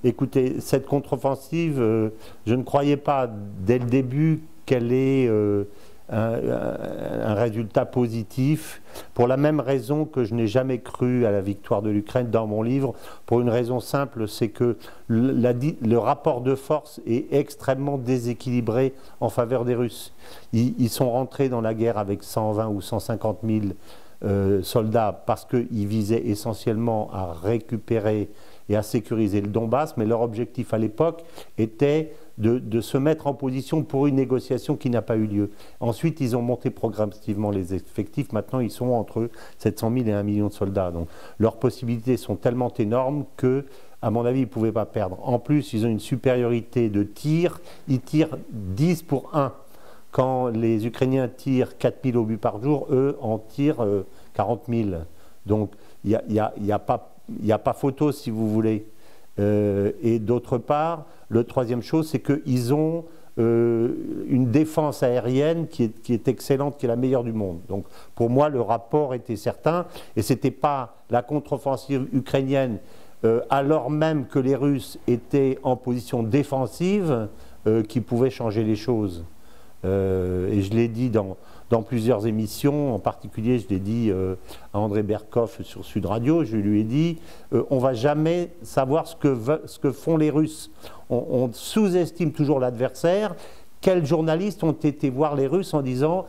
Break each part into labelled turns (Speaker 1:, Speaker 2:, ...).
Speaker 1: Écoutez, cette contre-offensive, je ne croyais pas dès le début qu'elle ait un résultat positif, pour la même raison que je n'ai jamais cru à la victoire de l'Ukraine dans mon livre, pour une raison simple, c'est que le rapport de force est extrêmement déséquilibré en faveur des Russes. Ils sont rentrés dans la guerre avec 120 ou 150 000 soldats parce qu'ils visaient essentiellement à récupérer et à sécuriser le Donbass, mais leur objectif à l'époque était de se mettre en position pour une négociation qui n'a pas eu lieu. Ensuite, ils ont monté progressivement les effectifs. Maintenant, ils sont entre 700 000 et 1 million de soldats. Donc, leurs possibilités sont tellement énormes que, à mon avis, ils ne pouvaient pas perdre. En plus, ils ont une supériorité de tir. Ils tirent 10 pour 1. Quand les Ukrainiens tirent 4 000 obus par jour, eux en tirent 40 000. Donc, il n'y a pas photo, si vous voulez. Et d'autre part, le troisième chose, c'est qu'ils ont une défense aérienne qui est excellente, qui est la meilleure du monde. Donc pour moi, le rapport était certain, et ce n'était pas la contre-offensive ukrainienne, alors même que les Russes étaient en position défensive, qui pouvait changer les choses. Et je l'ai dit dans plusieurs émissions, en particulier je l'ai dit à André Berkoff sur Sud Radio, je lui ai dit on ne va jamais savoir ce que font les Russes. On sous-estime toujours l'adversaire. Quels journalistes ont été voir les Russes en disant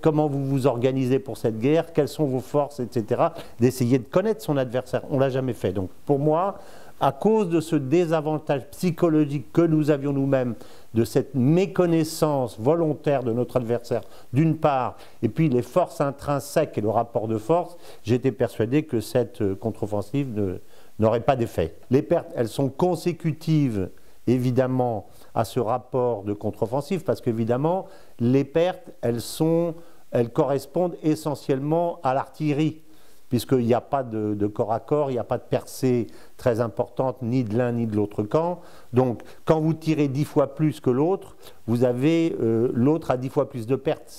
Speaker 1: comment vous vous organisez pour cette guerre, quelles sont vos forces, etc. D'essayer de connaître son adversaire. On ne l'a jamais fait. Donc pour moi, à cause de ce désavantage psychologique que nous avions nous-mêmes, de cette méconnaissance volontaire de notre adversaire, d'une part, et puis les forces intrinsèques et le rapport de force, j'étais persuadé que cette contre-offensive n'aurait pas d'effet. Les pertes, elles sont consécutives, évidemment, à ce rapport de contre-offensive, parce qu'évidemment, les pertes, elles correspondent essentiellement à l'artillerie, puisqu'il n'y a pas de corps à corps, il n'y a pas de percée très importante, ni de l'un ni de l'autre camp. Donc, quand vous tirez 10 fois plus que l'autre, vous avez l'autre à 10 fois plus de pertes.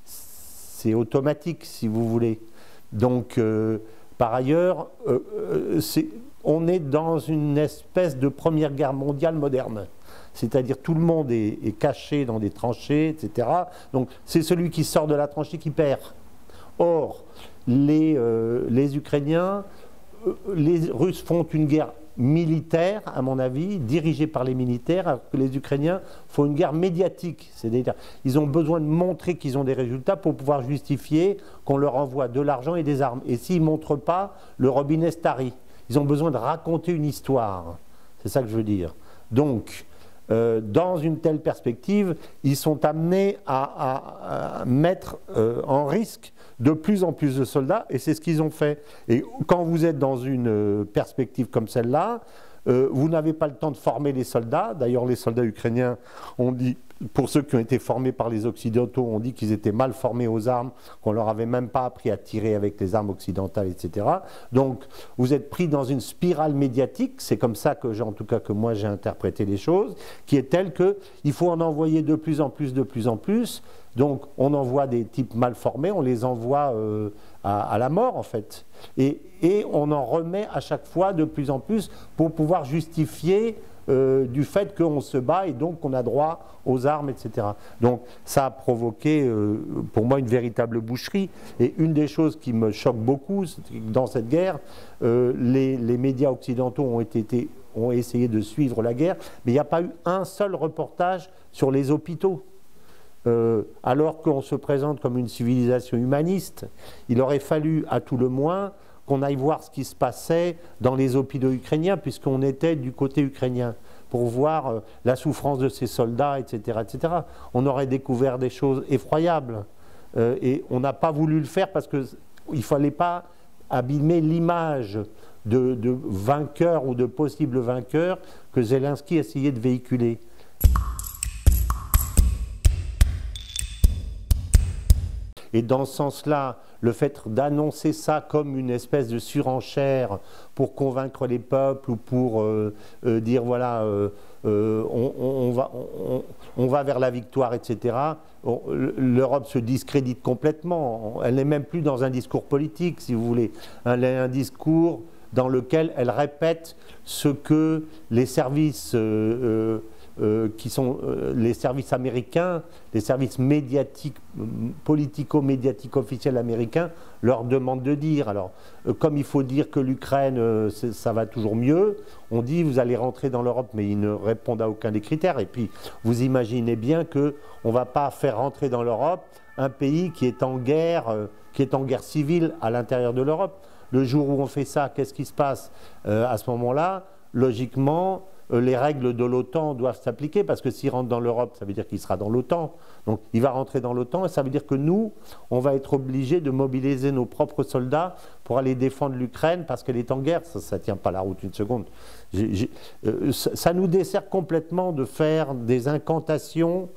Speaker 1: C'est automatique, si vous voulez. Donc, par ailleurs, on est dans une espèce de première guerre mondiale moderne. C'est-à-dire tout le monde est caché dans des tranchées, etc. Donc, c'est celui qui sort de la tranchée qui perd. Or, les Ukrainiens, les Russes font une guerre militaire, à mon avis, dirigée par les militaires, alors que les Ukrainiens font une guerre médiatique. C'est-à-dire ils ont besoin de montrer qu'ils ont des résultats pour pouvoir justifier qu'on leur envoie de l'argent et des armes. Et s'ils ne montrent pas, le robinet se tarit. Ils ont besoin de raconter une histoire. C'est ça que je veux dire. Donc, dans une telle perspective, ils sont amenés à mettre en risque de plus en plus de soldats, et c'est ce qu'ils ont fait. Et quand vous êtes dans une perspective comme celle-là, vous n'avez pas le temps de former les soldats. D'ailleurs, les soldats ukrainiens ont dit, pour ceux qui ont été formés par les Occidentaux, ont dit qu'ils étaient mal formés aux armes, qu'on leur avait même pas appris à tirer avec les armes occidentales, etc. Donc, vous êtes pris dans une spirale médiatique, c'est comme ça que, en tout cas, que moi j'ai interprété les choses, qui est telle qu'il faut en envoyer de plus en plus, de plus en plus. Donc, on envoie des types mal formés, on les envoie à la mort, en fait. Et on en remet à chaque fois de plus en plus pour pouvoir justifier du fait qu'on se bat et donc qu'on a droit aux armes, etc. Donc, ça a provoqué, pour moi, une véritable boucherie. Et une des choses qui me choque beaucoup, c'est que dans cette guerre, les médias occidentaux ont essayé de suivre la guerre, mais il n'y a pas eu un seul reportage sur les hôpitaux. Alors qu'on se présente comme une civilisation humaniste, il aurait fallu à tout le moins qu'on aille voir ce qui se passait dans les hôpitaux ukrainiens, puisqu'on était du côté ukrainien, pour voir la souffrance de ces soldats, etc., etc. On aurait découvert des choses effroyables. Et on n'a pas voulu le faire parce qu'il ne fallait pas abîmer l'image de vainqueur ou de possible vainqueur que Zelensky essayait de véhiculer. Et dans ce sens-là, le fait d'annoncer ça comme une espèce de surenchère pour convaincre les peuples ou pour dire voilà, on va vers la victoire, etc., l'Europe se discrédite complètement. Elle n'est même plus dans un discours politique, si vous voulez. Elle est un discours dans lequel elle répète ce que les services qui sont les services américains, les services médiatiques, politico-médiatiques officiels américains leur demandent de dire. Alors, comme il faut dire que l'Ukraine, ça va toujours mieux, on dit vous allez rentrer dans l'Europe, mais ils ne répondent à aucun des critères. Et puis, vous imaginez bien qu'on ne va pas faire rentrer dans l'Europe un pays qui est en guerre civile à l'intérieur de l'Europe. Le jour où on fait ça, qu'est-ce qui se passe à ce moment-là? Logiquement, les règles de l'OTAN doivent s'appliquer, parce que s'il rentre dans l'Europe, ça veut dire qu'il sera dans l'OTAN. Donc il va rentrer dans l'OTAN, et ça veut dire que nous, on va être obligés de mobiliser nos propres soldats pour aller défendre l'Ukraine parce qu'elle est en guerre. Ça ne tient pas la route une seconde. Ça nous dessert complètement de faire des incantations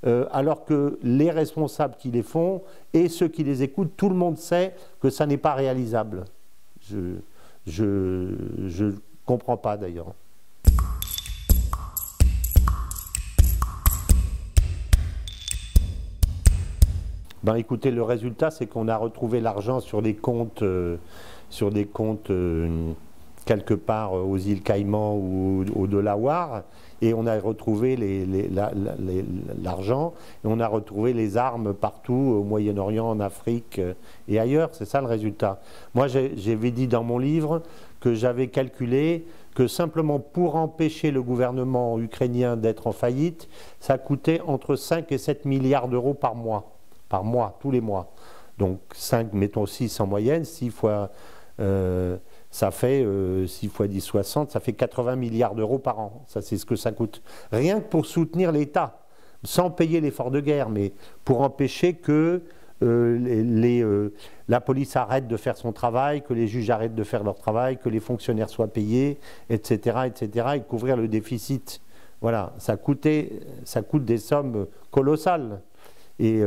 Speaker 1: alors que les responsables qui les font et ceux qui les écoutent, tout le monde sait que ça n'est pas réalisable. Je ne comprends pas d'ailleurs. Ben, écoutez, le résultat, c'est qu'on a retrouvé l'argent sur des comptes, quelque part aux îles Caïmans ou au Delaware, et on a retrouvé l'argent, et on a retrouvé les armes partout, au Moyen-Orient, en Afrique et ailleurs. C'est ça le résultat. Moi, j'avais dit dans mon livre que j'avais calculé que simplement pour empêcher le gouvernement ukrainien d'être en faillite, ça coûtait entre 5 et 7 milliards d'euros par mois, tous les mois. Donc 5, mettons 6 en moyenne, 6 fois, ça fait 6 fois 10, 60, ça fait 80 milliards d'euros par an. Ça, c'est ce que ça coûte. Rien que pour soutenir l'État, sans payer l'effort de guerre, mais pour empêcher que la police arrête de faire son travail, que les juges arrêtent de faire leur travail, que les fonctionnaires soient payés, etc., etc., et couvrir le déficit. Voilà, ça coûte des sommes colossales. Et,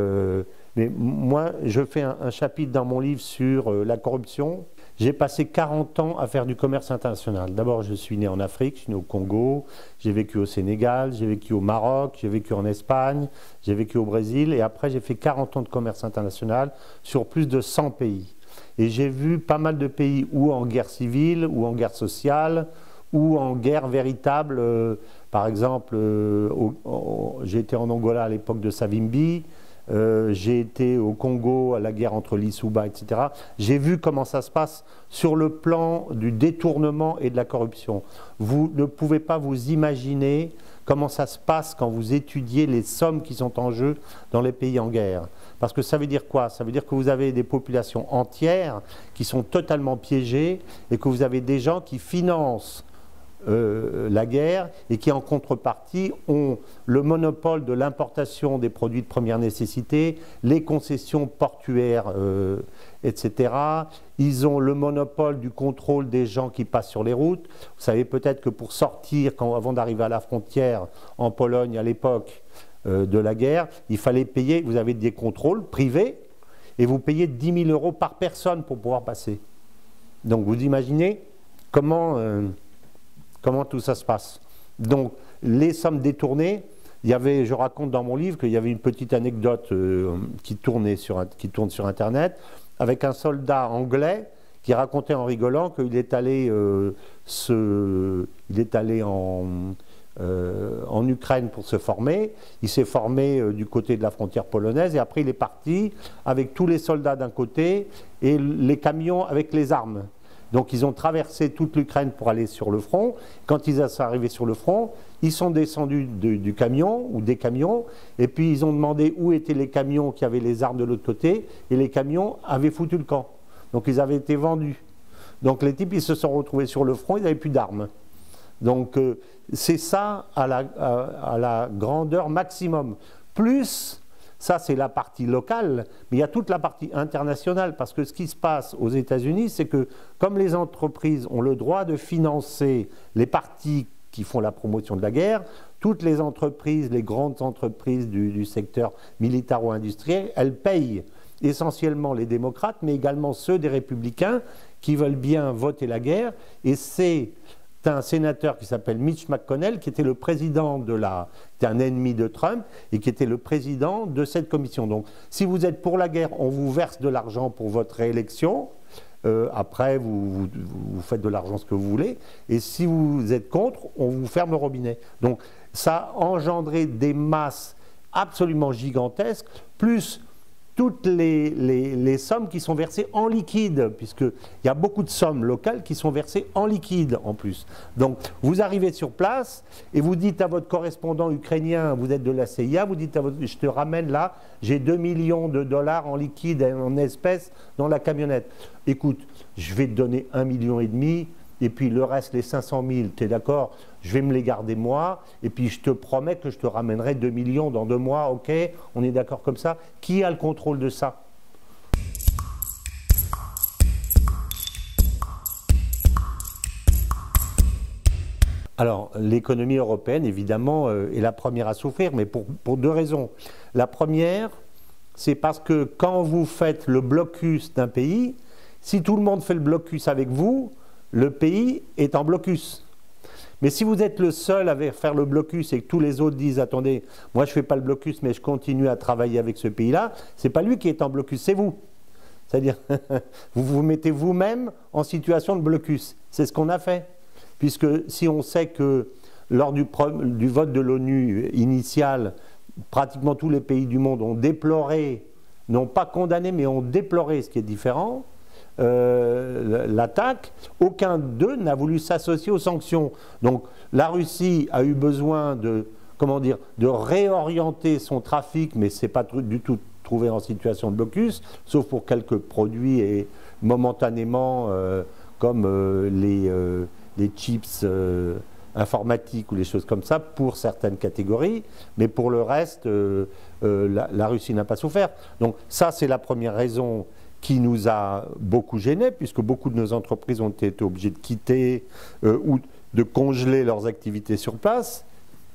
Speaker 1: mais moi, je fais un chapitre dans mon livre sur la corruption. J'ai passé 40 ans à faire du commerce international. D'abord, je suis né en Afrique, je suis né au Congo, j'ai vécu au Sénégal, j'ai vécu au Maroc, j'ai vécu en Espagne, j'ai vécu au Brésil, et après j'ai fait 40 ans de commerce international sur plus de 100 pays. Et j'ai vu pas mal de pays ou en guerre civile, ou en guerre sociale, ou en guerre véritable. Par exemple, j'ai été en Angola à l'époque de Savimbi, j'ai été au Congo à la guerre entre l'Issouba, etc. J'ai vu comment ça se passe sur le plan du détournement et de la corruption. Vous ne pouvez pas vous imaginer comment ça se passe quand vous étudiez les sommes qui sont en jeu dans les pays en guerre. Parce que ça veut dire quoi? Ça veut dire que vous avez des populations entières qui sont totalement piégées et que vous avez des gens qui financent la guerre et qui en contrepartie ont le monopole de l'importation des produits de première nécessité, les concessions portuaires, etc. Ils ont le monopole du contrôle des gens qui passent sur les routes. Vous savez peut-être que pour sortir, avant d'arriver à la frontière en Pologne à l'époque de la guerre, il fallait payer, vous avez des contrôles privés et vous payez 10 000 € par personne pour pouvoir passer. Donc vous imaginez comment tout ça se passe. Donc, les sommes détournées, je raconte dans mon livre qu'il y avait une petite anecdote qui tourne sur Internet, avec un soldat anglais qui racontait en rigolant qu'il est allé, en Ukraine pour se former. Il s'est formé du côté de la frontière polonaise, et après il est parti avec tous les soldats d'un côté et les camions avec les armes. Donc ils ont traversé toute l'Ukraine pour aller sur le front. Quand ils sont arrivés sur le front, ils sont descendus du camion ou des camions, et puis ils ont demandé où étaient les camions qui avaient les armes de l'autre côté, et les camions avaient foutu le camp. Donc ils avaient été vendus. Donc les types, ils se sont retrouvés sur le front, ils n'avaient plus d'armes. Donc c'est ça à la grandeur maximum. Plus... Ça, c'est la partie locale, mais il y a toute la partie internationale, parce que ce qui se passe aux États-Unis, c'est que comme les entreprises ont le droit de financer les partis qui font la promotion de la guerre, toutes les entreprises, les grandes entreprises du secteur militaro-industriel, elles payent essentiellement les démocrates, mais également ceux des républicains qui veulent bien voter la guerre, et c'est un sénateur qui s'appelle Mitch McConnell, qui était le président qui était un ennemi de Trump, et qui était le président de cette commission. Donc, si vous êtes pour la guerre, on vous verse de l'argent pour votre réélection, Après, vous faites de l'argent ce que vous voulez. Et si vous êtes contre, on vous ferme le robinet. Donc, ça a engendré des masses absolument gigantesques, plus toutes les sommes qui sont versées en liquide, puisqu'il y a beaucoup de sommes locales qui sont versées en liquide en plus. Donc vous arrivez sur place et vous dites à votre correspondant ukrainien, vous êtes de la CIA, vous dites à votre, je te ramène là, j'ai 2 millions de dollars en liquide, en espèces dans la camionnette. Écoute, je vais te donner 1,5 million et puis le reste, les 500 000, tu es d'accord, je vais me les garder moi, et puis je te promets que je te ramènerai 2 millions dans 2 mois, ok, on est d'accord comme ça. Qui a le contrôle de ça? Alors, l'économie européenne, évidemment, est la première à souffrir, mais pour 2 raisons. La première, c'est parce que quand vous faites le blocus d'un pays, si tout le monde fait le blocus avec vous, le pays est en blocus. Mais si vous êtes le seul à faire le blocus et que tous les autres disent « Attendez, moi je ne fais pas le blocus, mais je continue à travailler avec ce pays-là », ce n'est pas lui qui est en blocus, c'est vous. C'est-à-dire, vous vous mettez vous-même en situation de blocus. C'est ce qu'on a fait. Puisque si on sait que lors du vote de l'ONU initial, pratiquement tous les pays du monde ont déploré, n'ont pas condamné, mais ont déploré, ce qui est différent, l'attaque, aucun d'eux n'a voulu s'associer aux sanctions. Donc la Russie a eu besoin de, comment dire, de réorienter son trafic, mais ce n'est pas du tout trouvé en situation de blocus, sauf pour quelques produits et momentanément comme les chips informatiques ou les choses comme ça pour certaines catégories, mais pour le reste, la Russie n'a pas souffert. Donc ça, c'est la première raison qui nous a beaucoup gênés, puisque beaucoup de nos entreprises ont été obligées de quitter ou de congeler leurs activités sur place.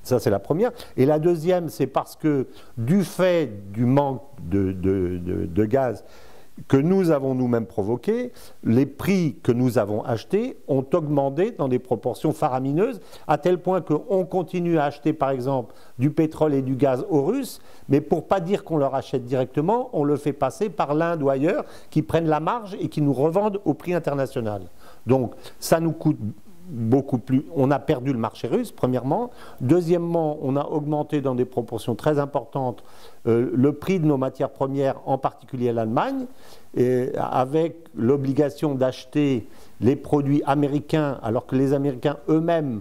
Speaker 1: Ça, c'est la première. Et la deuxième, c'est parce que du fait du manque de gaz que nous avons nous-mêmes provoqué, les prix que nous avons achetés ont augmenté dans des proportions faramineuses, à tel point qu'on continue à acheter par exemple du pétrole et du gaz aux Russes, mais pour ne pas dire qu'on leur achète directement, on le fait passer par l'Inde ou ailleurs, qui prennent la marge et qui nous revendent au prix international. Donc ça nous coûte beaucoup plus, on a perdu le marché russe, premièrement. Deuxièmement, on a augmenté dans des proportions très importantes le prix de nos matières premières, en particulier l'Allemagne, avec l'obligation d'acheter les produits américains, alors que les Américains eux-mêmes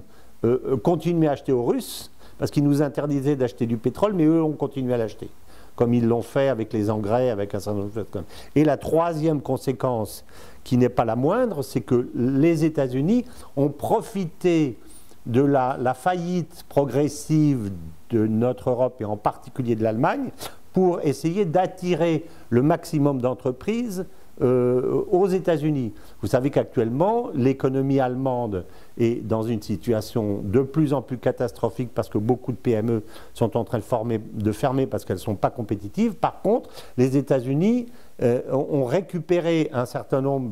Speaker 1: continuaient à acheter aux Russes, parce qu'ils nous interdisaient d'acheter du pétrole, mais eux ont continué à l'acheter, comme ils l'ont fait avec les engrais, avec un certain nombre de choses. Et la troisième conséquence, qui n'est pas la moindre, c'est que les États-Unis ont profité de la faillite progressive de notre Europe et en particulier de l'Allemagne pour essayer d'attirer le maximum d'entreprises aux États-Unis. Vous savez qu'actuellement, l'économie allemande est dans une situation de plus en plus catastrophique parce que beaucoup de PME sont en train de fermer parce qu'elles ne sont pas compétitives. Par contre, les États-Unis ont récupéré un certain nombre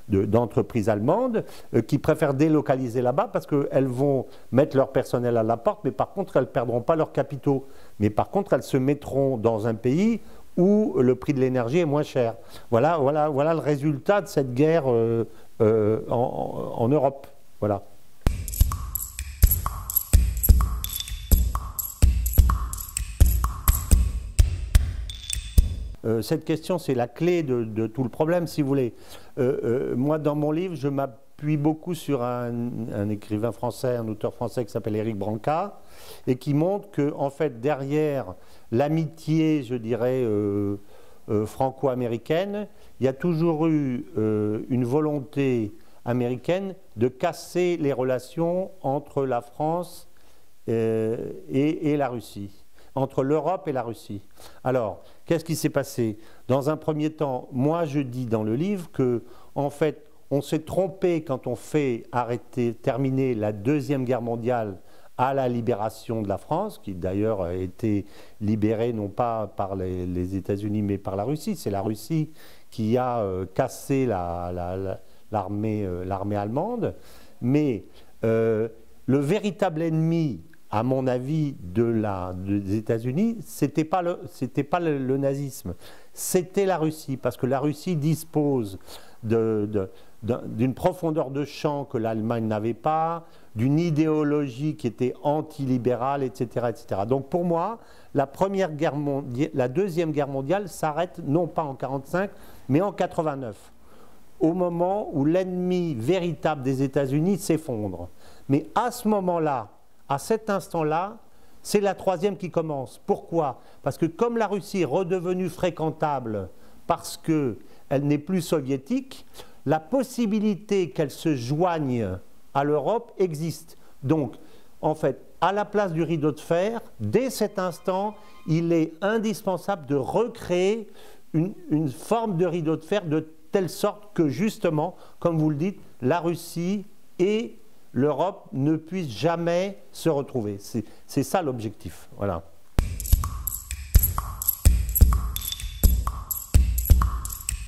Speaker 1: d'entreprises allemandes qui préfèrent délocaliser là-bas parce qu'elles vont mettre leur personnel à la porte, mais par contre, elles ne perdront pas leurs capitaux. Mais par contre, elles se mettront dans un pays où le prix de l'énergie est moins cher. Voilà le résultat de cette guerre en Europe. Voilà. Cette question, c'est la clé de tout le problème, si vous voulez. Moi, dans mon livre, je m'appuie beaucoup sur un écrivain français, un auteur français qui s'appelle Éric Branca, et qui montre que, en fait, derrière l'amitié, je dirais, franco-américaine, il y a toujours eu une volonté américaine de casser les relations entre la France et la Russie, entre l'Europe et la Russie. Alors, qu'est-ce qui s'est passé? Dans un premier temps, moi je dis dans le livre que, en fait, on s'est trompé quand on fait terminer la Deuxième Guerre mondiale à la libération de la France, qui d'ailleurs a été libérée non pas par les États-Unis mais par la Russie. C'est la Russie qui a cassé l'armée allemande. Mais le véritable ennemi à mon avis, des États-Unis, c'était pas le nazisme, c'était la Russie, parce que la Russie dispose d'une profondeur de champ que l'Allemagne n'avait pas, d'une idéologie qui était antilibérale, etc., etc. Donc pour moi, la Deuxième Guerre mondiale s'arrête non pas en 1945, mais en 1989, au moment où l'ennemi véritable des États-Unis s'effondre. Mais à ce moment-là, à cet instant-là, c'est la troisième qui commence. Pourquoi? Parce que comme la Russie est redevenue fréquentable, parce qu'elle n'est plus soviétique, la possibilité qu'elle se joigne à l'Europe existe. Donc, en fait, à la place du rideau de fer, dès cet instant, il est indispensable de recréer une forme de rideau de fer de telle sorte que, justement, comme vous le dites, la Russie et l'Europe ne puissent jamais se retrouver. C'est ça l'objectif. Voilà.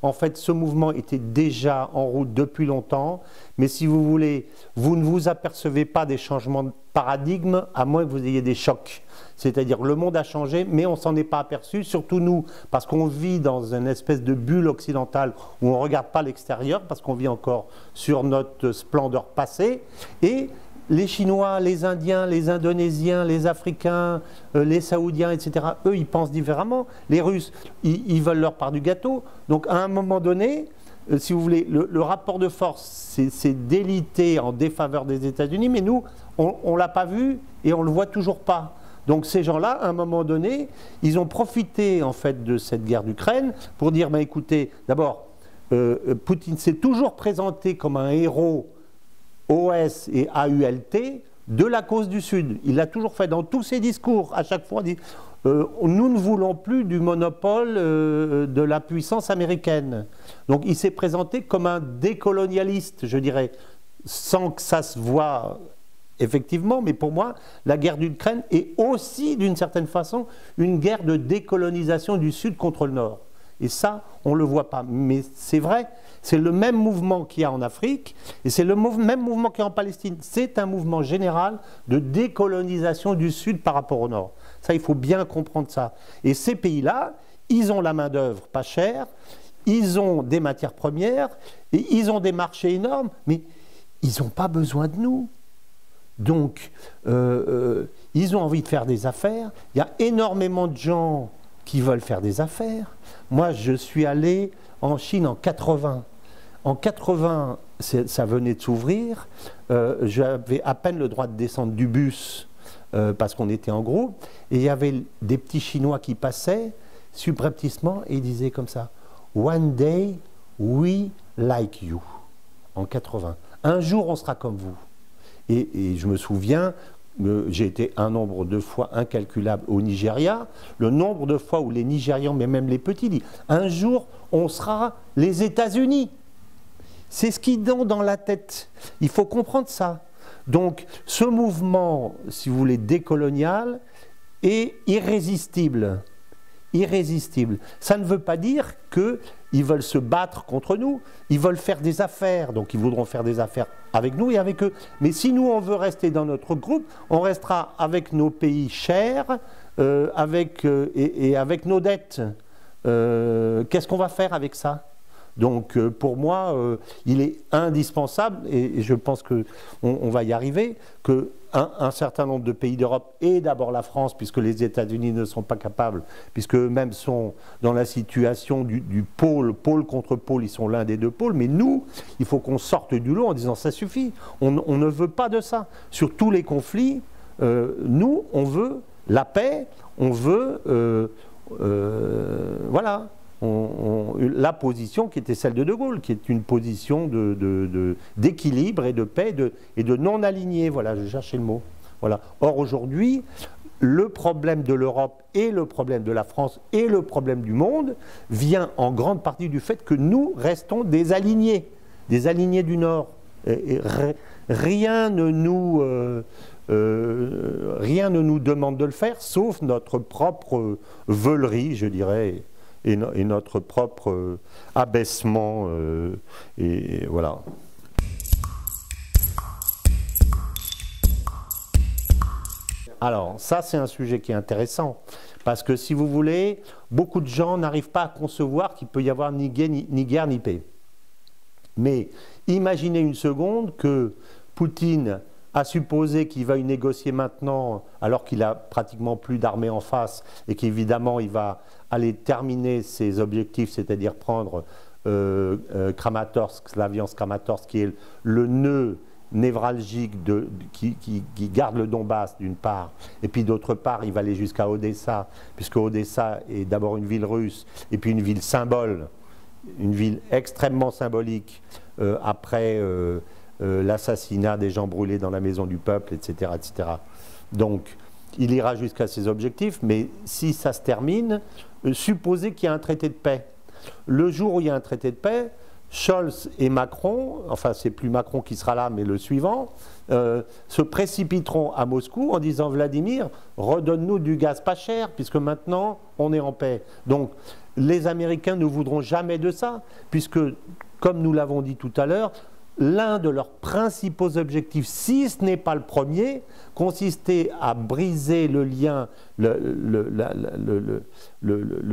Speaker 1: En fait, ce mouvement était déjà en route depuis longtemps, mais si vous voulez, vous ne vous apercevez pas des changements de paradigme, à moins que vous ayez des chocs. C'est-à-dire le monde a changé, mais on ne s'en est pas aperçu, surtout nous, parce qu'on vit dans une espèce de bulle occidentale où on ne regarde pas l'extérieur, parce qu'on vit encore sur notre splendeur passée, et les Chinois, les Indiens, les Indonésiens, les Africains, les Saoudiens, etc., eux, ils pensent différemment. Les Russes, ils veulent leur part du gâteau. Donc, à un moment donné, si vous voulez, le rapport de force s'est délité en défaveur des États-Unis, mais nous, on ne l'a pas vu et on ne le voit toujours pas. Donc, ces gens-là, à un moment donné, ils ont profité, en fait, de cette guerre d'Ukraine pour dire, ben, écoutez, d'abord, Poutine s'est toujours présenté comme un héros OS et AULT de la cause du Sud. Il l'a toujours fait dans tous ses discours. À chaque fois, on dit nous ne voulons plus du monopole de la puissance américaine. Donc il s'est présenté comme un décolonialiste, je dirais, sans que ça se voie effectivement, mais pour moi, la guerre d'Ukraine est aussi, d'une certaine façon, une guerre de décolonisation du Sud contre le Nord. Et ça, on ne le voit pas. Mais c'est vrai, c'est le même mouvement qu'il y a en Afrique, et c'est le même mouvement qu'il y a en Palestine. C'est un mouvement général de décolonisation du Sud par rapport au Nord. Ça, il faut bien comprendre ça. Et ces pays-là, ils ont la main-d'œuvre pas chère, ils ont des matières premières, et ils ont des marchés énormes, mais ils n'ont pas besoin de nous. Donc, ils ont envie de faire des affaires. Il y a énormément de gens qui veulent faire des affaires. Moi, je suis allé en Chine en 80. En 80, ça venait de s'ouvrir. J'avais à peine le droit de descendre du bus parce qu'on était en groupe. Et il y avait des petits Chinois qui passaient subrepticement et ils disaient comme ça « One day, we like you ». En 80. Un jour, on sera comme vous. Et je me souviens, j'ai été un nombre de fois incalculable au Nigeria, le nombre de fois où les Nigérians, mais même les petits, disent « Un jour, on sera les États-Unis ». C'est ce qu'ils ont dans la tête. Il faut comprendre ça. Donc, ce mouvement, si vous voulez, décolonial, est irrésistible. Irrésistible. Ça ne veut pas dire qu'ils veulent se battre contre nous. Ils veulent faire des affaires. Donc, ils voudront faire des affaires avec nous et avec eux. Mais si nous, on veut rester dans notre groupe, on restera avec nos pays chers et avec nos dettes. Qu'est-ce qu'on va faire avec ça ? Donc pour moi, il est indispensable, et je pense qu'on va y arriver, qu'un certain nombre de pays d'Europe, et d'abord la France, puisque les États-Unis ne sont pas capables, puisque eux-mêmes sont dans la situation du pôle contre pôle, ils sont l'un des deux pôles, mais nous, il faut qu'on sorte du lot en disant ça suffit, on ne veut pas de ça. Sur tous les conflits, nous, on veut la paix, on veut... voilà. La position qui était celle de De Gaulle, qui est une position d'équilibre et de paix et de non-aligné. Voilà, je cherchais le mot. Voilà. Or, aujourd'hui, le problème de l'Europe et le problème de la France et le problème du monde vient en grande partie du fait que nous restons des alignés du Nord. Et rien ne nous demande de le faire, sauf notre propre veulerie, je dirais, et notre propre abaissement. Et voilà. Alors, ça, c'est un sujet qui est intéressant, parce que, si vous voulez, beaucoup de gens n'arrivent pas à concevoir qu'il peut y avoir ni guerre ni paix. Mais imaginez une seconde que Poutine a supposé qu'il va y négocier maintenant, alors qu'il a pratiquement plus d'armée en face, et qu'évidemment, il va aller terminer ses objectifs, c'est-à-dire prendre Kramatorsk, Slaviansk-Kramatorsk, qui est le nœud névralgique qui garde le Donbass d'une part, et puis d'autre part il va aller jusqu'à Odessa, puisque Odessa est d'abord une ville russe, et puis une ville symbole, une ville extrêmement symbolique après l'assassinat des gens brûlés dans la maison du peuple, etc., etc. Donc il ira jusqu'à ses objectifs, mais si ça se termine, supposez qu'il y a un traité de paix. Le jour où il y a un traité de paix, Scholz et Macron, enfin c'est plus Macron qui sera là mais le suivant, se précipiteront à Moscou en disant Vladimir, redonne-nous du gaz pas cher puisque maintenant on est en paix. Donc les Américains ne voudront jamais de ça puisque, comme nous l'avons dit tout à l'heure, l'un de leurs principaux objectifs, si ce n'est pas le premier, consistait à briser le lien, le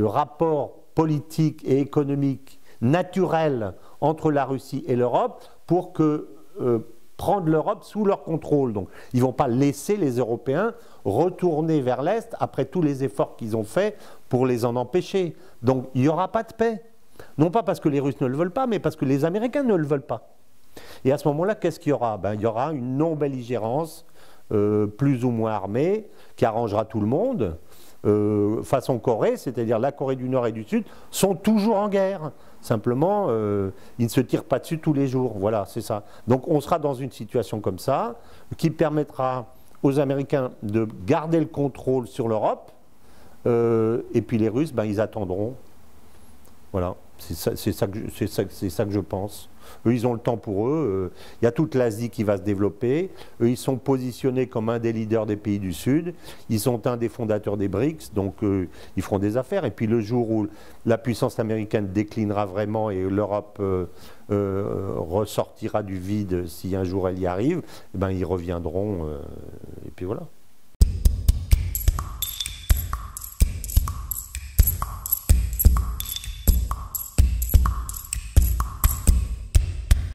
Speaker 1: rapport politique et économique naturel entre la Russie et l'Europe pour prendre l'Europe sous leur contrôle. Donc ils ne vont pas laisser les Européens retourner vers l'Est après tous les efforts qu'ils ont faits pour les en empêcher. Donc il n'y aura pas de paix. Non pas parce que les Russes ne le veulent pas, mais parce que les Américains ne le veulent pas. Et à ce moment-là, qu'est-ce qu'il y aura? Il y aura une non-belligérance plus ou moins armée qui arrangera tout le monde. Façon Corée, c'est-à-dire la Corée du Nord et du Sud, sont toujours en guerre. Simplement, ils ne se tirent pas dessus tous les jours. Voilà, c'est ça. Donc on sera dans une situation comme ça, qui permettra aux Américains de garder le contrôle sur l'Europe, et puis les Russes, ils attendront. Voilà, c'est ça que je pense. Eux, ils ont le temps pour eux. Il y a toute l'Asie qui va se développer. Eux, ils sont positionnés comme un des leaders des pays du Sud. Ils sont un des fondateurs des BRICS, donc ils feront des affaires. Et puis le jour où la puissance américaine déclinera vraiment et l'Europe ressortira du vide, si un jour elle y arrive, ils reviendront. Et puis voilà.